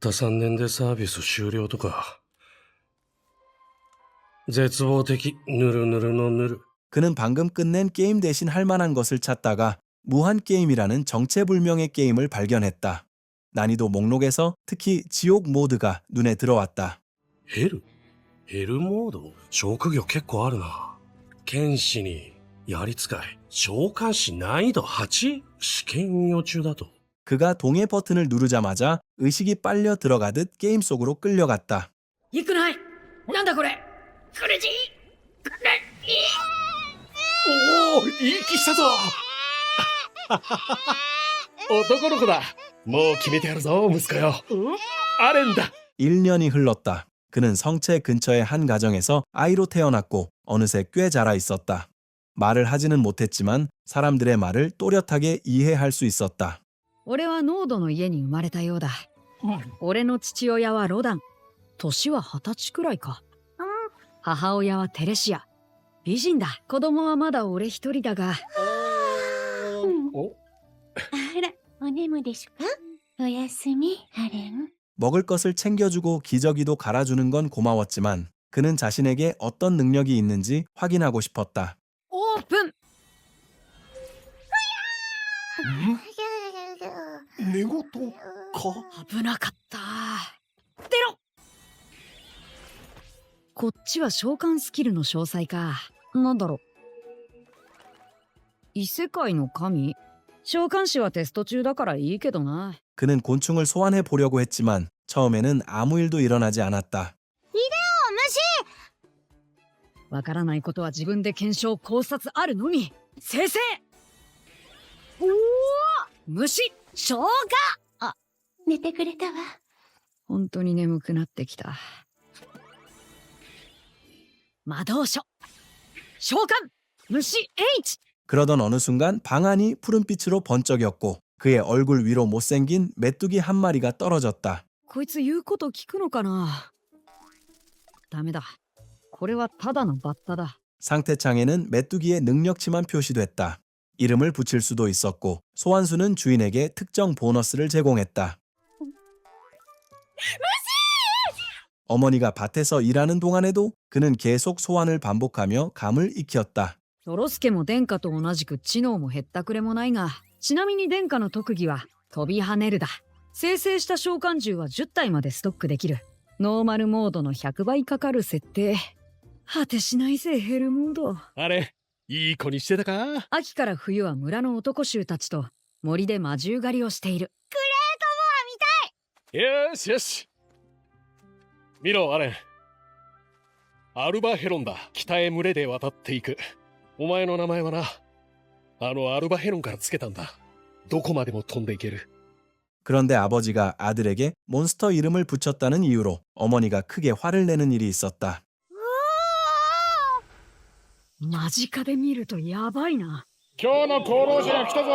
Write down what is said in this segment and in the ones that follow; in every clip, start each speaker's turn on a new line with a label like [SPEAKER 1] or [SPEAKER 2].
[SPEAKER 1] た3年でサービス終了とか。絶望的、ぬるぬるのぬる。
[SPEAKER 2] 그는 방금 끝낸 게임 대신 할 만한 것을 찾다가 무한게임이라는 정체불명의 게임을 발견했다. 난이도 목록에서 특히 지옥 모드가 눈에 들어왔다.
[SPEAKER 1] ヘルモード職業結構あるな。剣士に、槍使い、召喚士難易度 8? 試験運用中だと。
[SPEAKER 2] 그가 동해 버튼을 누르자마자 의식이 빨려 들어가듯 게임 속으로 끌려갔다.
[SPEAKER 3] いくないなんだこれ苦しい
[SPEAKER 1] おお、いい気したぞ。男の子だ。もう決めてやるぞ、息子よ。アレンだ。
[SPEAKER 2] 1년이 흘렀다. 그는 성체 근처의 한 가정에서 아이로 태어났고 어느새 꽤 자라 있었다. 말을 하지는 못했지만 사람들의 말을 또렷하게 이해할 수 있었다.
[SPEAKER 3] 俺はノードの家に生まれたようだ。俺の父親はロダン。年は20歳くらいか。母親はテレシア。美人だ。子供はまだ俺一人だが。
[SPEAKER 1] お、
[SPEAKER 4] あら、お眠でしゅか？おやすみ、ハレン。
[SPEAKER 2] 먹을 것을 챙겨주고 기저귀도 갈아주는 건 고마웠지만 그는 자신에게 어떤 능력이 있는지 확인하고 싶었다.
[SPEAKER 3] オープン。
[SPEAKER 1] 寝言か。
[SPEAKER 3] 危なかった。出ろ。こっちは召喚スキルの詳細か。なんだろう。異世界の神？召喚士はテスト中だからいいけどな。
[SPEAKER 2] 그는 곤충을 소환해 보려고 했지만 처음에는 아무 일도 일어나지 않았다.
[SPEAKER 3] わからないことは自分で検証考察あるのみ。先生。おお、虫召喚。あ、
[SPEAKER 4] 寝てくれたわ。
[SPEAKER 3] 本当に眠くなってきた。魔導書召喚虫 H。
[SPEAKER 2] 그러던 어느 순간 방 안이 푸른빛으로 번쩍였고 그의 얼굴 위로 못생긴 메뚜기 한 마리가 떨어졌다.
[SPEAKER 3] こいつ言うこと聞くのかな。ダメだ。これはただのバッタだ。
[SPEAKER 2] 상태창에는 메뚜기의 능력치만 표시됐다. 이름을 붙일 수도 있었고 소환수는 주인에게 특정 보너스를 제공했다. 어머니가 밭에서 일하는 동안에도 그는 계속 소환을 반복하며 감을 익혔다.
[SPEAKER 3] ゾロスケも殿下と同じく知能もへったくれもないが、ちなみに殿下の特技は飛び跳ねるだ。生成した召喚獣は10体までストックできる。ノーマルモードの100倍かかる設定。果てしないぜヘルモード。
[SPEAKER 1] あれ、いい子にしてたか。
[SPEAKER 3] 秋から冬は村の男衆たちと森で魔獣狩りをしている。
[SPEAKER 1] よしよし。見ろ、アレン。アルバヘロンだ。北へ群れで渡っていく。お前の名前はな、あのアルバヘロンからつけたんだ。どこまでも飛んでいける。
[SPEAKER 2] 그런데 아버지가 아들에게 몬스터 이름을 붙였다는 이유로 어머니가 크게 화를 내는 일이 있었다.
[SPEAKER 3] 間近で見るとやばいな。
[SPEAKER 5] 今日の功労者が来たぞ。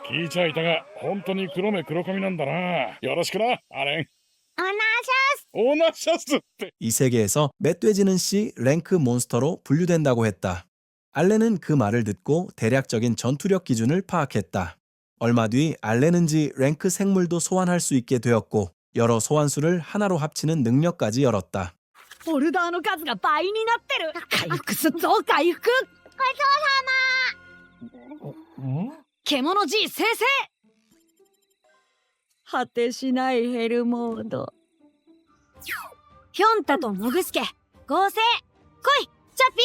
[SPEAKER 5] 聞いちゃいたが本当に黒目黒髪なんだな。よろしくな、アレン。オナシャスって。
[SPEAKER 2] 이 세계에서 멧돼지는 C 랭크 몬스터로 분류된다고 했다. 알렌은 그 말을 듣고 대략적인 전투력 기준을 파악했다. 얼마 뒤 알렌은 G 랭크 생물도 소환할 수 있게 되었고 여러 소환수를 하나로 합치는 능력까지 열었다.
[SPEAKER 3] ホルダーの数が倍になってる。回復すっぞ回復。獣 G 生成。果てしないヘルモード。ヒョンタとモグスケ合成。来いチャッピ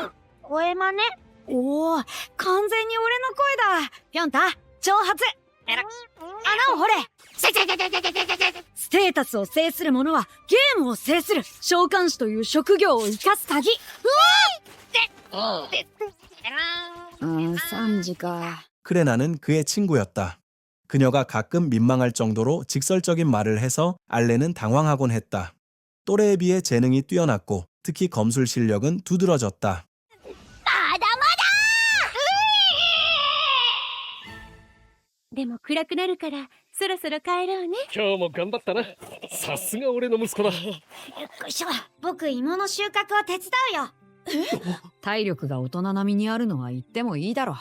[SPEAKER 3] ー。
[SPEAKER 4] 声真似。
[SPEAKER 3] おお、完全に俺の声だ。ヒョンタ挑発。穴を掘れ。ステータスを制する者はゲームを制する。召喚師という職業を生かす鍵。3時か。
[SPEAKER 2] 크레나는 그의 친구였다. 그녀가 가끔 민망할 정도로 직설적인 말을 해서 알렌은 당황하곤 했다. 또래에 비해 재능이 뛰어났고 특히 검술 실력은 두드러졌다.
[SPEAKER 4] でも暗くなるからそろそろ帰ろうね。
[SPEAKER 1] 今日も頑張ったな。さすが俺の息子だ。
[SPEAKER 3] よいしょ。僕芋の収穫を手伝うよ。体力が大人並みにあるのは言ってもいいだろう。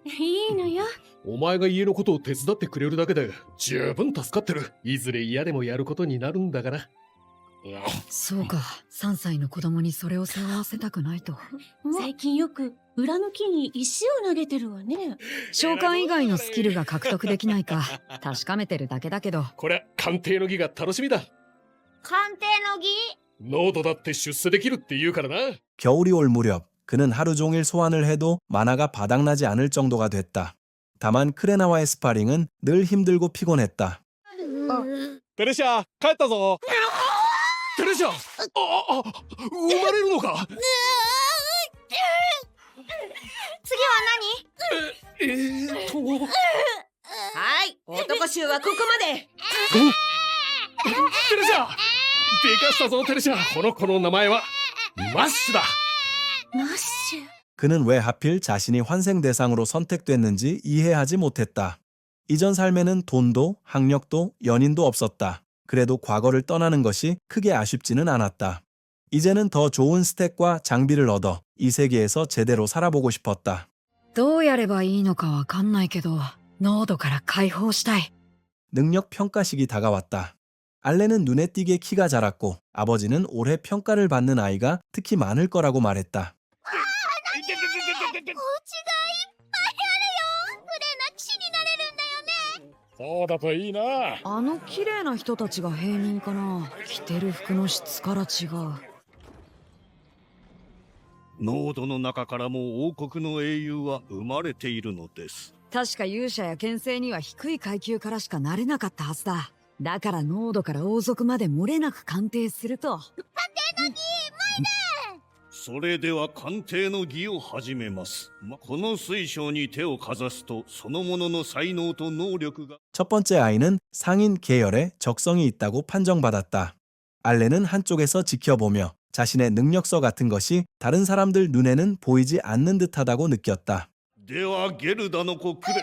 [SPEAKER 4] いいのよ。
[SPEAKER 1] お前が家のことを手伝ってくれるだけで十分助かってる。いずれ嫌でもやることになるんだから。
[SPEAKER 3] そうか、3歳の子供にそれを背負わせたくないと。
[SPEAKER 4] 最近よく裏の木に石を投げてるわね。
[SPEAKER 3] 召喚以外のスキルが獲得できないか確かめてるだけだけど。
[SPEAKER 1] こりゃ鑑定の儀が楽しみだ。
[SPEAKER 4] 鑑定の儀？
[SPEAKER 1] ノードだって出世できるって言うからな。
[SPEAKER 2] 겨울이 올 무렵 그는 하루 종일 소환을 해도 만화가 바닥나지 않을 정도가 됐다. 다만 크레나와의 스파링은 늘 힘들고 피곤했다.
[SPEAKER 1] テレシャ帰ったぞ。テレシャ、生まれるのか。
[SPEAKER 4] 次は
[SPEAKER 6] はい、男衆はここまで。
[SPEAKER 1] テレシャ、でかしたぞテレシャ。この子の名前はマッシュだ。
[SPEAKER 4] 何？マッシュ。
[SPEAKER 2] 그는 왜 하필 자신이 환생 대상으로 선택됐는지 이해하지 못했다. 이전 삶에는 돈도 학력도 연인도 없었다. 그래도 과거를 떠나는 것이 크게 아쉽지는 않았다. 이제는 더 좋은 스택과 장비를 얻어 이 세계에서 제대로 살아보고 싶었다.
[SPEAKER 3] どうやればいいのかわかんないけど、濃度から解放したい。
[SPEAKER 2] 능력 평가식이 다가왔다. 알렌은 눈에 띄게 키가 자랐고 아버지는 올해 평가를 받는 아이가 특히 많을 거라고 말했다.
[SPEAKER 5] そうだといいな。
[SPEAKER 3] あの綺麗な人たちが平民かな。着てる服の質から違う。
[SPEAKER 7] 濃度の中からも王国の英雄は生まれているのです。
[SPEAKER 3] 確か勇者や剣聖には低い階級からしかなれなかったはずだ。だから濃度から王族まで漏れなく鑑定すると。
[SPEAKER 7] それでは鑑定の儀を始めます。この水晶に手をかざすとそのものの才能と能力が。
[SPEAKER 2] 첫 번째 아이는 상인 계열에 적성이 있다고 판정받았다. 알렌은 한쪽에서 지켜보며 자신의 능력서 같은 것이 다른 사람들 눈에는 보이지 않는 듯하다고 느꼈다.
[SPEAKER 7] ではゲルダの子クレ。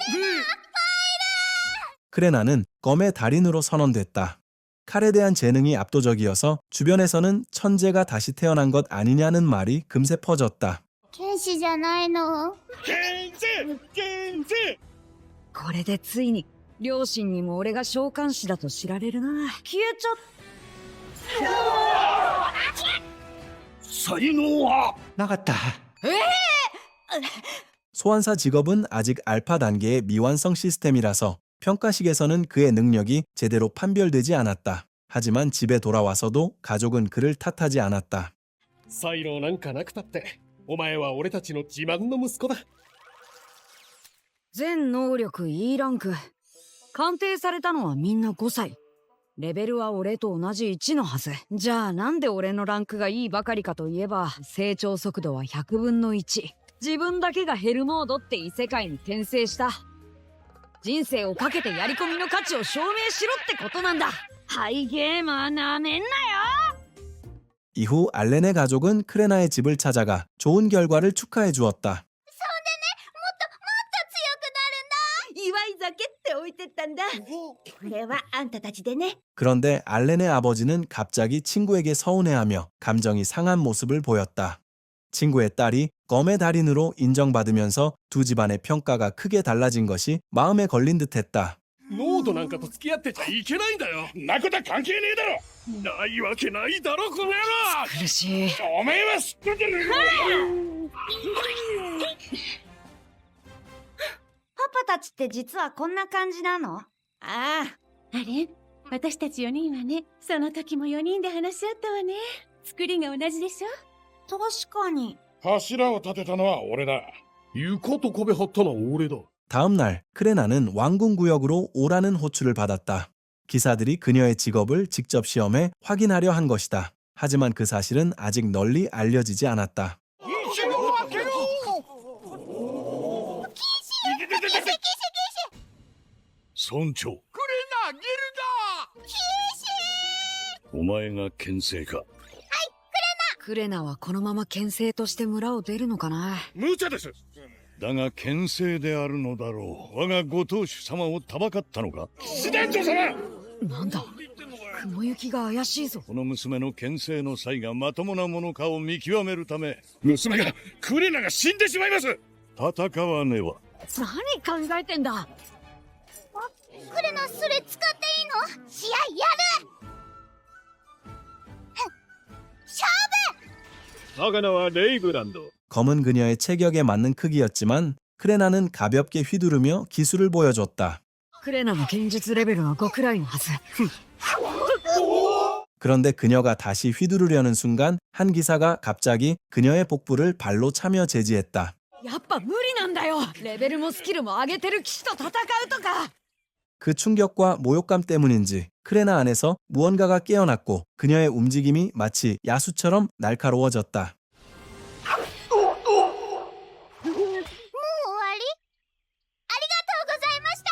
[SPEAKER 2] 크레나는 검의 달인으로 선언됐다. 칼에 대한 재능이 압도적이어서 주변에서는 천재가 다시 태어난 것 아니냐는 말이 금세 퍼졌다.
[SPEAKER 4] 剣士じゃないの？
[SPEAKER 3] これでついに両親にも俺が召喚師だと知られるな。消えちゃっ
[SPEAKER 7] 才能は
[SPEAKER 2] 나갔다. 소환사 직업은 아직 알파 단계의 미완성 시스템이라서 평가식에서는 그의 능력이 제대로 판별되지 않았다. 하지만 집에 돌아와서도 가족은 그를 탓하지 않았다.
[SPEAKER 1] 才能なんかなくたってお前は俺たちの自慢の息子だ。
[SPEAKER 3] 全能力 E ランク。鑑定されたのはみんな5歳。レベルは俺と同じ1のはず。じゃあなんで俺のランクがいいばかりかといえば、成長速度は100分の1。自分だけがヘルモードって異世界に転生した。人生をかけてやり込みの価値を証明しろってことなんだ。ハイゲーマーなめんなよ。
[SPEAKER 2] 이후 알렌의 가족은 크레나의 집을 찾아가 좋은 결과를 축하해 주었다.
[SPEAKER 6] 祝い酒って置いてったんだ。これはあんたたちでね。
[SPEAKER 2] 그런데 알렌의 아버지는 갑자기 친구에게 서운해하며 감정이 상한 모습을 보였다. 친구의 딸이 검의 달인으로 인정받으면서 두 집안의 평가가 크게 달라진 것이 마음에 걸린 듯했다.
[SPEAKER 1] ノードなんかと付き合ってちゃいけないんだよ。
[SPEAKER 5] なことは関係ねえだろ。
[SPEAKER 1] ないわけないだろこの野郎。
[SPEAKER 3] 苦しい。
[SPEAKER 5] お前は知っててる。
[SPEAKER 6] パパたちって実はこんな感じなの？ああ、
[SPEAKER 4] あれ？私たち4人はね、その時も4人で話し合ったわね。作りが同じでしょ？
[SPEAKER 6] 確かに。
[SPEAKER 5] 柱を立てたのは俺だ。
[SPEAKER 1] 床と壁張ったのは俺だ。
[SPEAKER 2] 다음 날 크레나는 왕궁 구역으로 오라는 호출을 받았다. 기사들이 그녀의 직업을 직접 시험해 확인하려 한 것이다. 하지만 그 사실은 아직 널리 알려지지 않았다.
[SPEAKER 7] 村長。クレナ、ゲルダ。お前が牽制か。
[SPEAKER 3] クレナはこのまま牽制として村を出るのかな。
[SPEAKER 5] 無茶です。
[SPEAKER 7] だが牽制であるのだろう。我がご当主様をたばかったのか。
[SPEAKER 5] 師団長様。
[SPEAKER 3] なんだ、雲行きが怪しいぞ。
[SPEAKER 7] この娘の牽制の際がまともなものかを見極めるため。
[SPEAKER 5] 娘がクレナが死んでしまいます。
[SPEAKER 7] 戦わねば。
[SPEAKER 3] 何考えてんだ。
[SPEAKER 8] クレナ、それ使っていいの？試合やる。
[SPEAKER 7] 사가나와 레이브란드.
[SPEAKER 2] 검은 그녀의 체격에 맞는 크기였지만 크레나는 가볍게 휘두르며 기술을 보여줬다.
[SPEAKER 3] クレナの剣術レベルは5くらいのはず。
[SPEAKER 2] 그런데 그녀가 다시 휘두르려는 순간 한 기사가 갑자기 그녀의 복부를 발로 차며 제지했다.
[SPEAKER 3] やっぱ無理なんだよ。レベルもスキルも上げてる騎士と戦うとか。
[SPEAKER 2] 그 충격과 모욕감 때문인지 크레나 안에서 무언가가 깨어났고 그녀의 움직임이 마치 야수처럼 날카로워졌다.
[SPEAKER 8] もう終わり？ありがとうございました。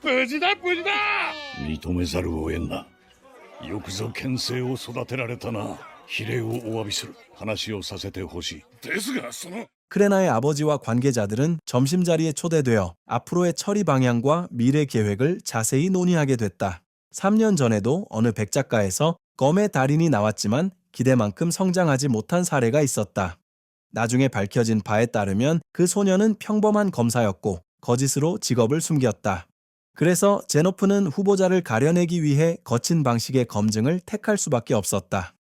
[SPEAKER 5] 無事だ無事だ。認めざるを得んな。よくぞ剣聖を育てられたな。比例をお詫びする。話をさせてほしい。ですがその
[SPEAKER 2] 크레나의 아버지와 관계자들은 점심자리에 초대되어 앞으로의 처리 방향과 미래 계획을 자세히 논의하게 됐다. 3년 전에도 어느 백작가에서 검의 달인이 나왔지만 기대만큼 성장하지 못한 사례가 있었다. 나중에 밝혀진 바에 따르면 그 소녀는 평범한 검사였고 거짓으로 직업을 숨겼다. 그래서 제노프는 후보자를 가려내기 위해 거친 방식의 검증을 택할 수밖에 없었다.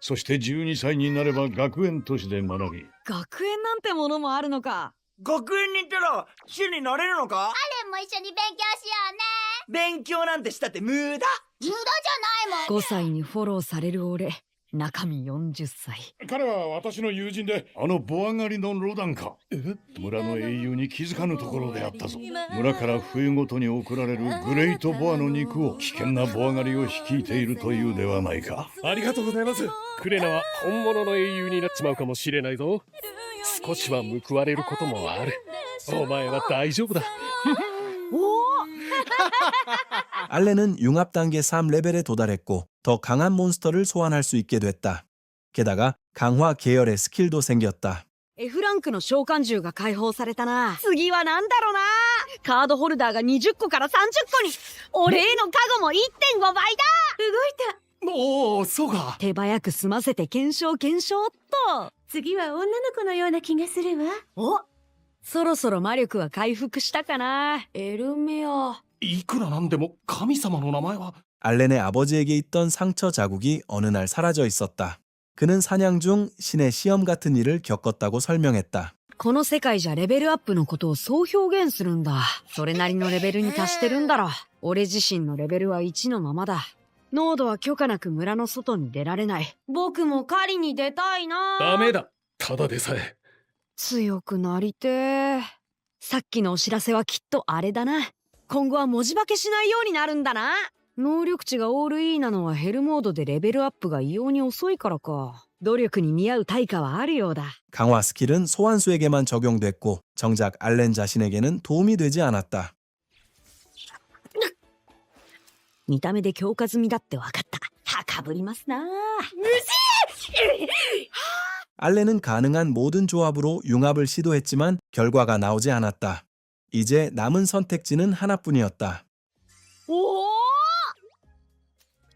[SPEAKER 5] そして12歳になれば学園都市で学び
[SPEAKER 3] 学園なんてものもあるのか。
[SPEAKER 9] 学園に行ったら騎士になれるのか？
[SPEAKER 8] アレンも一緒に勉強しようね。
[SPEAKER 9] 勉強なんてしたって無駄。
[SPEAKER 8] 無駄じゃないもん。
[SPEAKER 3] 5歳にフォローされる俺、中身40歳。
[SPEAKER 5] 彼は私の友人であのボア狩りのロダンか。村の英雄に気づかぬところであったぞ。村から冬ごとに送られるグレイトボアの肉を危険なボア狩りを率いているというではないか。
[SPEAKER 1] ありがとうございます。クレナは本物の英雄になっちまうかもしれないぞ。少しは報われることもある。お前は大丈夫だ。
[SPEAKER 2] 알렌은 융합 단계 3레벨에 도달했고 더 강한 몬스터를 소환할 수 있게 됐다. 게다가 강화 계열의 스킬도 생겼다.
[SPEAKER 3] F ランクの召喚獣が解放されたな。次はなんだろうな。カードホルダーが20個から30個に。俺へのカゴも 1.5 倍だ。動い
[SPEAKER 6] た。
[SPEAKER 1] おお、そうか。
[SPEAKER 3] 手早く済ませて検証っと。
[SPEAKER 4] 次は女の子のような気がするわ。
[SPEAKER 3] お、そろそろ魔力は回復したかな。エルメア。
[SPEAKER 1] いくらなんでも神様の名前は。
[SPEAKER 2] 알렌의 아버지에게 있던 상처 자국이 어느 날 사라져 있었다. 그는 사냥 중 신의 시험 같은 일을 겪었다고 설명했다.
[SPEAKER 3] この世界じゃレベルアップのことをそう表現するんだ。それなりのレベルに達してるんだろ。俺自身のレベルは1のままだ。濃度は許可なく村の外に出られない。僕も狩りに出たいな。
[SPEAKER 1] ダメだ。ただでさえ。
[SPEAKER 3] 強くなりてー。さっきのお知らせはきっとあれだな。今後は文字化けしないようになるんだな。能力値がオール E なのはヘルモードでレベルアップが異様に遅いからか。努力に見合う対価はあるようだ。
[SPEAKER 2] 강화 스킬은 소환수에게만 적용됐고 정작 알렌 자신에게는 도움이 되지 않았다.
[SPEAKER 3] 見た目で強化済みだって分かった。高ぶりますな。
[SPEAKER 2] 알렌은 가능한 모든 조합으로 융합을 시도했지만 결과가 나오지 않았다. 이제 남은 선택지는 하나뿐이었다.
[SPEAKER 3] おお、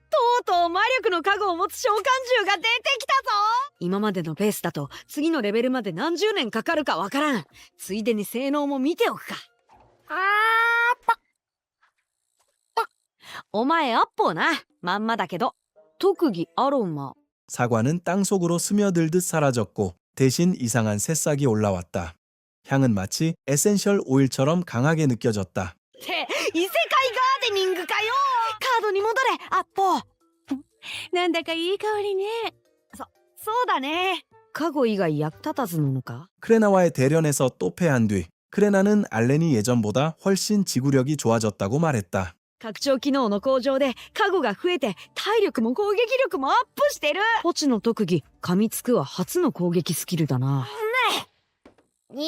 [SPEAKER 3] とうとう魔力の加護を持つ召喚獣が出てきたぞ。今までのペースだと次のレベルまで何十年かかるかわからん。ついでに性能も見ておくか。お前アッポーな。まんまだけど。特技アロマ。
[SPEAKER 2] 사과는 땅속으로 스며들듯 사라졌고 대신 이상한 새싹이 올라왔다. 향은 마치 에센셜 오일처럼 강하게 느껴졌다.
[SPEAKER 3] って異世界ガーデニングかよ。カードに戻れアッポー。
[SPEAKER 4] なんだかいい香りね。
[SPEAKER 3] そうだね。加護以外役立たずなのか。
[SPEAKER 2] 크레나와의 대련에서 또 패한 뒤 크레나는 알렌이 예전보다 훨씬 지구력이 좋아졌다고 말했다.
[SPEAKER 3] 拡張機能の向上で加護が増えて体力も攻撃力もアップしてる。ポチの特技噛みつくは初の攻撃スキルだな。
[SPEAKER 8] に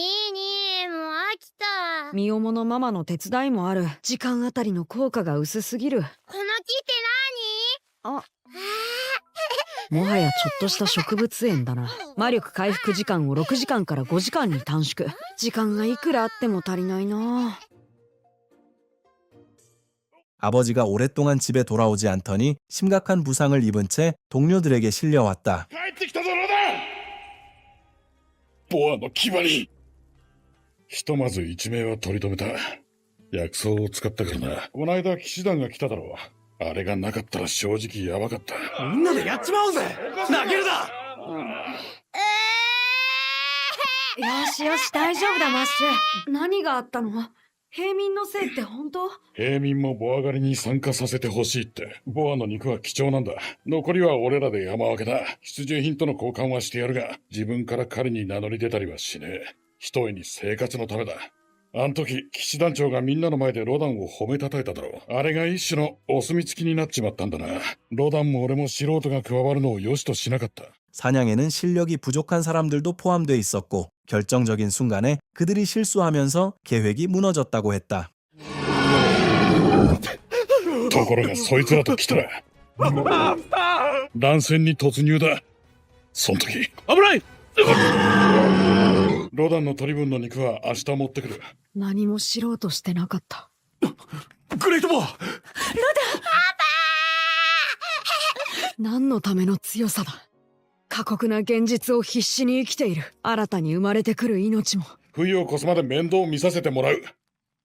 [SPEAKER 8] ーもう飽きた。
[SPEAKER 3] 身重のママの手伝いもある。時間あたりの効果が薄すぎる。
[SPEAKER 8] この木って何？
[SPEAKER 3] もはやちょっとした植物園だな。魔力回復時間を6時間から5時間に短縮。時間がいくらあっても足りないな。
[SPEAKER 2] 아버지가 오랫동안 집에 돌아오지 않더니 심각한 부상을 입은 채 동료들에게 실려왔다.
[SPEAKER 5] ボアの牙に。ひとまず一命は取り留めた。薬草を使ったからな。こないだ騎士団が来ただろう。あれがなかったら正直やばかった。
[SPEAKER 9] みんなでやっちまおうぜ。投げるだ。
[SPEAKER 3] よしよし、大丈夫だ、マッシュ。何があったの？平民のせいって本当？
[SPEAKER 5] 平民もボア狩りに参加させてほしいって。ボアの肉は貴重なんだ。残りは俺らで山分けだ。必需品との交換はしてやるが、自分から狩りに名乗り出たりはしねえ。ひとえに生活のためだ。あん時、騎士団長がみんなの前でロダンを褒めたたえただろう。あれが一種のお墨付きになっちまったんだな。ロダンも俺も素人が加わるのを良しとしなかった。
[SPEAKER 2] 사냥에는 실력이 부족한 사람들도 포함돼 있었고 결정적인 순간에 그들이 실수하면서 계획이 무너졌다고 했다.
[SPEAKER 5] ところがそいつらと来たら乱戦に突入だ。その時危ない。ロダンの取り分の肉は明日持ってくる。
[SPEAKER 3] 何も知ろうとしてなかった。
[SPEAKER 9] グレートボア。
[SPEAKER 3] 何のための強さだ。過酷な現実を必死に生きている。新たに生まれてくる命も。
[SPEAKER 5] 冬を越すまで面倒を見させてもらう。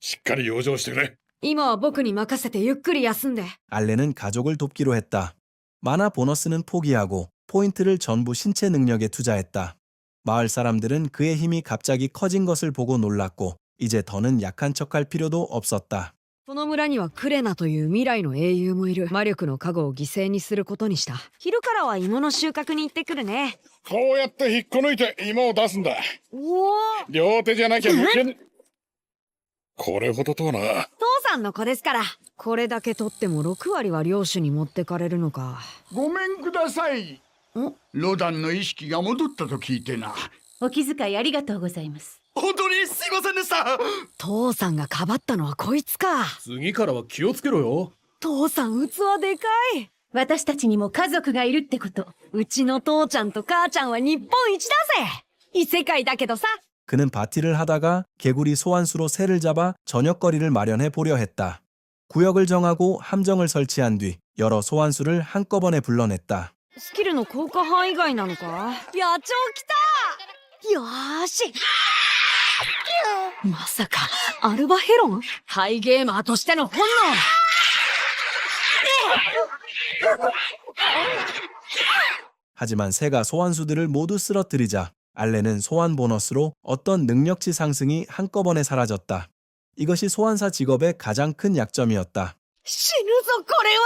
[SPEAKER 5] しっかり養生してくれ。
[SPEAKER 3] 今は僕に任せてゆっくり休んで。
[SPEAKER 2] 알렌은 가족을 돕기로 했다. 만화 보너스는 포기하고 포인트를 전부 신체 능력에 투자했다. 마을 사람들은 그의 힘이 갑자기 커진 것을 보고 놀랐고 이제 더는 약한 척할 필요도 없었다.
[SPEAKER 3] この村にはクレナという未来の英雄もいる。魔力の加護を犠牲にすることにした。昼からは芋の収穫に行ってくるね。
[SPEAKER 5] こうやって引っこ抜いて芋を出すんだ。
[SPEAKER 3] おお。
[SPEAKER 5] 両手じゃなきゃ抜けん。これほどとはな。
[SPEAKER 3] 父さんの子ですから。これだけ取っても6割は領主に持ってかれるのか。
[SPEAKER 10] ごめんください。ロダンの意識が戻ったと聞いてな。
[SPEAKER 4] お気遣いありがとうございます。
[SPEAKER 9] 本当にすいませんでした。
[SPEAKER 3] 父さんがかばったのはこいつか。
[SPEAKER 1] 次からは気をつけろよ。
[SPEAKER 3] 父さん器でかい。
[SPEAKER 4] 私たちにも家族がいるってこと。
[SPEAKER 3] うちの父ちゃんと母ちゃんは日本一だぜ。異世界だけどさ。
[SPEAKER 2] 그는 바티를 하다가 개구리 소환수로 새를 잡아 저녁거리를 마련해 보려 했다. 구역을 정하고 함정을 설치한 뒤 여러 소환수를 한꺼번에 불러냈다.
[SPEAKER 3] スキルの効果範囲外なのか。野鳥来た。よーし。まさかアルバヘロン？ハイゲーマーとしての本能。
[SPEAKER 2] 하지만 새가 소환수들을 모두 쓰러뜨리자 알렌은 소환 보너스로 어떤 능력치 상승이 한꺼번에 사라졌다. 이것이 소환사 직업의 가장 큰 약점이었다.
[SPEAKER 3] 死ぬぞこれは。